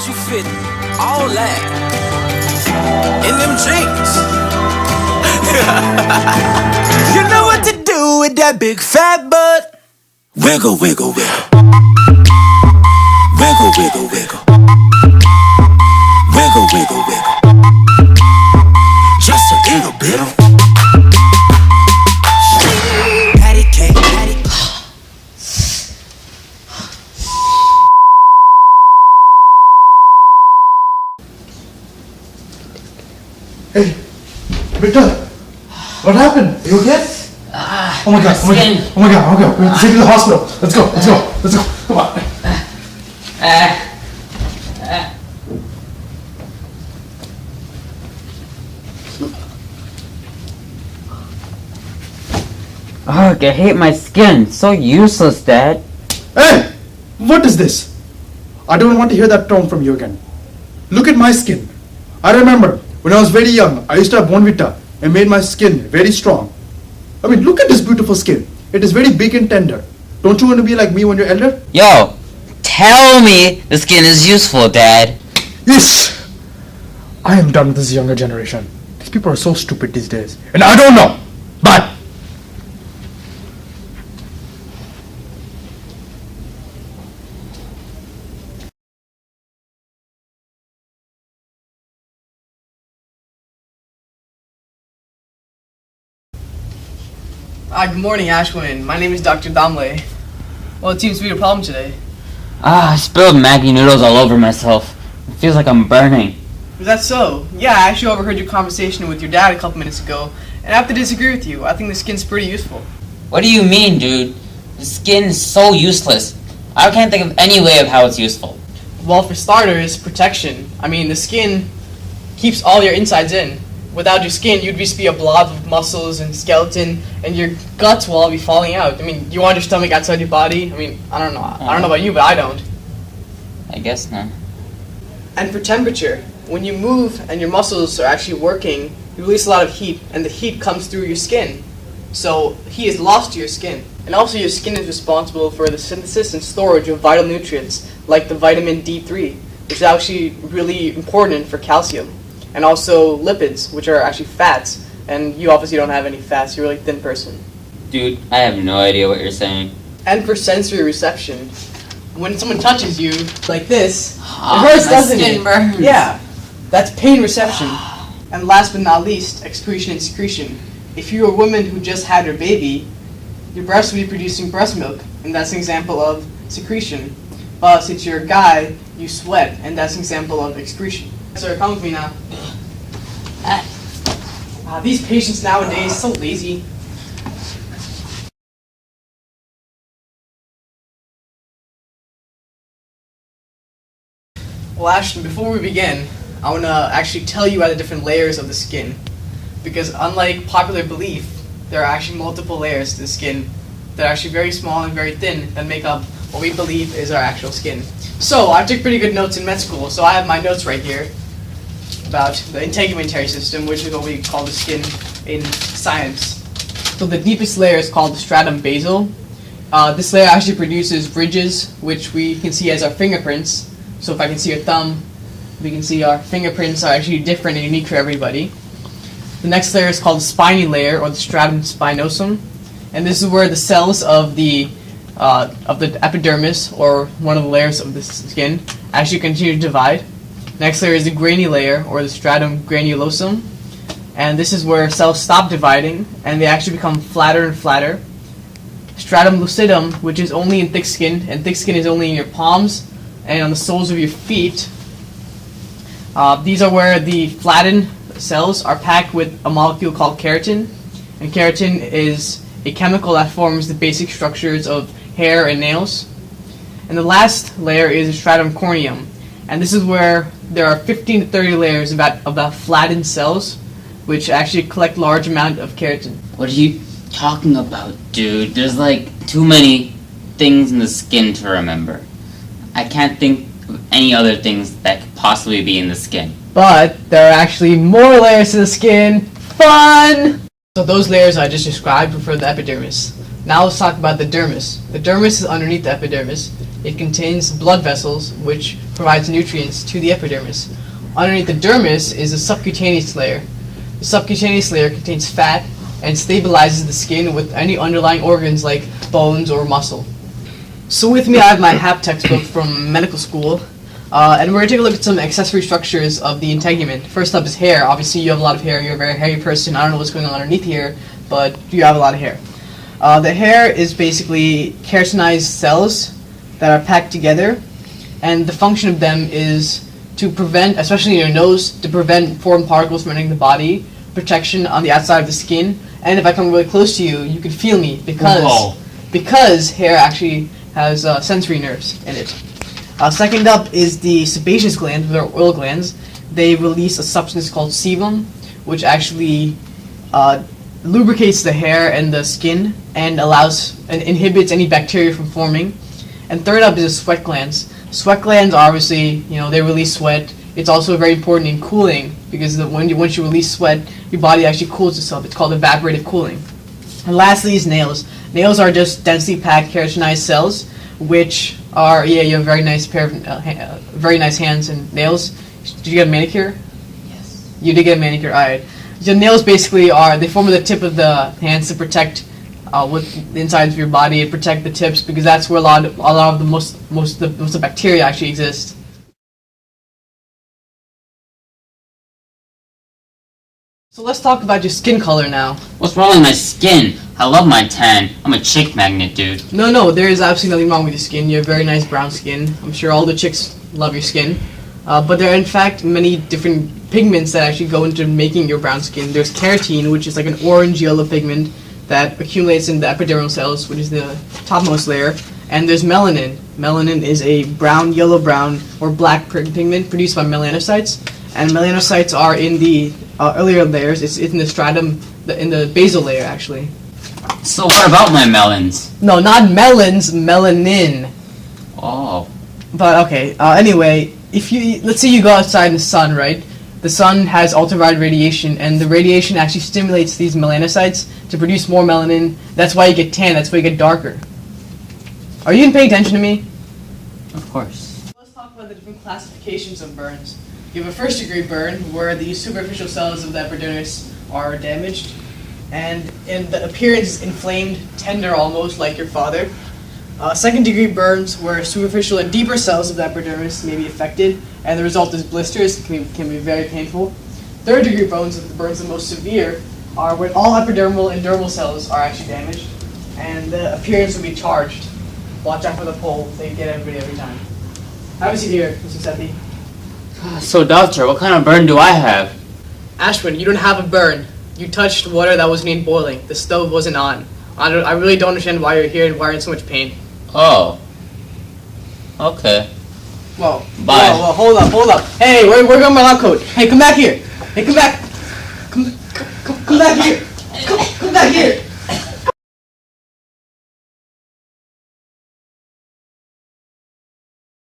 How'd you fit all that in them jeans? You know what to do with that big fat butt. Wiggle, wiggle, wiggle. Wiggle, wiggle, wiggle. Wiggle, wiggle, wiggle. Just a little bit of patty cake, patty. Hey, Victor, what happened? Are you okay? Oh my god, oh my god, oh my god, we have to take you to the hospital. Let's go, let's go, let's go, come on. Ugh, I hate my skin. So useless, Dad. Hey, what is this? I don't want to hear that term from you again. Look at my skin. I remember when I was very young, I used to have Bonvita and made my skin very strong. I mean, look at this beautiful skin. It is very big and tender. Don't you want to be like me when you're elder? Yo, tell me the skin is useful, Dad. Yes! I am done with this younger generation. These people are so stupid these days. And I don't know. But Good morning, Ashwin. My name is Dr. Damle. Well, it seems to be a problem today. I spilled Maggi noodles all over myself. It feels like I'm burning. Is that so? Yeah, I actually overheard your conversation with your dad a couple minutes ago, and I have to disagree with you. I think the skin's pretty useful. What do you mean, dude? The skin is so useless. I can't think of any way of how it's useful. Well, for starters, protection. I mean, the skin keeps all your insides in. Without your skin, you'd just be a blob of muscles and skeleton, and your guts will all be falling out. I mean, you want your stomach outside your body? I mean, I don't know. I don't know about you, but I don't. I guess not. And for temperature, when you move and your muscles are actually working, you release a lot of heat, and the heat comes through your skin. So heat is lost to your skin. And also your skin is responsible for the synthesis and storage of vital nutrients, like the vitamin D3, which is actually really important for calcium. And also lipids, which are actually fats. And you obviously don't have any fats, you're a really thin person. Dude, I have no idea what you're saying. And for sensory reception, when someone touches you like this, it My hurts, doesn't skin it? burns. Yeah, that's pain reception. And last but not least, excretion and secretion. If you're a woman who just had her baby, your breast will be producing breast milk, and that's an example of secretion. But since you're a guy, you sweat, and that's an example of excretion. So come with me now. These patients nowadays, so lazy. Well, Ashton, before we begin, I want to actually tell you about the different layers of the skin. Because unlike popular belief, there are actually multiple layers to the skin that are actually very small and very thin that make up what we believe is our actual skin. So, I took pretty good notes in med school, so I have my notes right here about the integumentary system, which is what we call the skin in science. So the deepest layer is called the stratum basal. This layer actually produces ridges, which we can see as our fingerprints. So if I can see your thumb, we can see our fingerprints are actually different and unique for everybody. The next layer is called the spiny layer, or the stratum spinosum, and this is where the cells of the epidermis, or one of the layers of the skin, actually continue to divide. Next layer is the grainy layer, or the stratum granulosum, and this is where cells stop dividing and they actually become flatter and flatter. Stratum lucidum, which is only in thick skin, and thick skin is only in your palms and on the soles of your feet. These are where the flattened cells are packed with a molecule called keratin, and keratin is a chemical that forms the basic structures of hair and nails. And the last layer is the stratum corneum, and this is where there are 15 to 30 layers about flattened cells, which actually collect large amount of keratin. What are you talking about, dude? There's like too many things in the skin to remember. I can't think of any other things that could possibly be in the skin. But there are actually more layers to the skin. Fun! So those layers I just described were for the epidermis. Now let's talk about the dermis. The dermis is underneath the epidermis, it contains blood vessels, which provides nutrients to the epidermis. Underneath the dermis is a subcutaneous layer. The subcutaneous layer contains fat and stabilizes the skin with any underlying organs like bones or muscle. So with me I have my HAP textbook from medical school, and we're going to take a look at some accessory structures of the integument. First up is hair. Obviously you have a lot of hair, you're a very hairy person. I don't know what's going on underneath here, but you have a lot of hair. The hair is basically keratinized cells that are packed together, and the function of them is to prevent, especially in your nose, to prevent foreign particles from entering the body, protection on the outside of the skin, and if I come really close to you, you can feel me because hair actually has sensory nerves in it. Second up is the sebaceous glands, which are oil glands. They release a substance called sebum, which actually lubricates the hair and the skin and inhibits any bacteria from forming. And third up is the sweat glands. Sweat glands are obviously, they release sweat. It's also very important in cooling because once you release sweat, your body actually cools itself. It's called evaporative cooling. And lastly is nails. Nails are just densely packed keratinized cells, which are, you have a very nice pair of, very nice hands and nails. Did you get a manicure? Yes. You did get a manicure, alright. The nails basically they form the tip of the hands to protect with the insides of your body and protect the tips, because that's where a lot of the most of the bacteria actually exist. So let's talk about your skin color now. What's wrong with my skin? I love my tan. I'm a chick magnet, dude. No, there is absolutely nothing wrong with your skin. You have very nice brown skin. I'm sure all the chicks love your skin. But there are in fact many different pigments that actually go into making your brown skin. There's keratin, which is like an orange-yellow pigment that accumulates in the epidermal cells, which is the topmost layer. And there's melanin. Melanin is a brown, yellow-brown, or black pigment produced by melanocytes. And melanocytes are in the earlier layers. It's in the stratum, in the basal layer, actually. So what about my melons? No, not melons, melanin. Oh. But okay, anyway, let's say you go outside in the sun, right? The sun has ultraviolet radiation, and the radiation actually stimulates these melanocytes to produce more melanin. That's why you get tan, that's why you get darker. Are you even paying attention to me? Of course. Let's talk about the different classifications of burns. You have a first degree burn where the superficial cells of the epidermis are damaged, and the appearance is inflamed, tender almost, like your father. Second degree burns where superficial and deeper cells of the epidermis may be affected, and the result is blisters, can be very painful. Third degree burns, the burns the most severe, are when all epidermal and dermal cells are actually damaged, and the appearance will be charged. Watch out for the pole, they get everybody every time. Have a seat here, Mr. Sethi. So doctor, what kind of burn do I have? Ashwin, you don't have a burn. You touched water that wasn't even boiling. The stove wasn't on. I really don't understand why you're here and why you're in so much pain. Oh. Okay. Whoa. Bye. Whoa, hold up. Hey, where got my lab coat? Hey, come back here. Hey, come back. Come back here.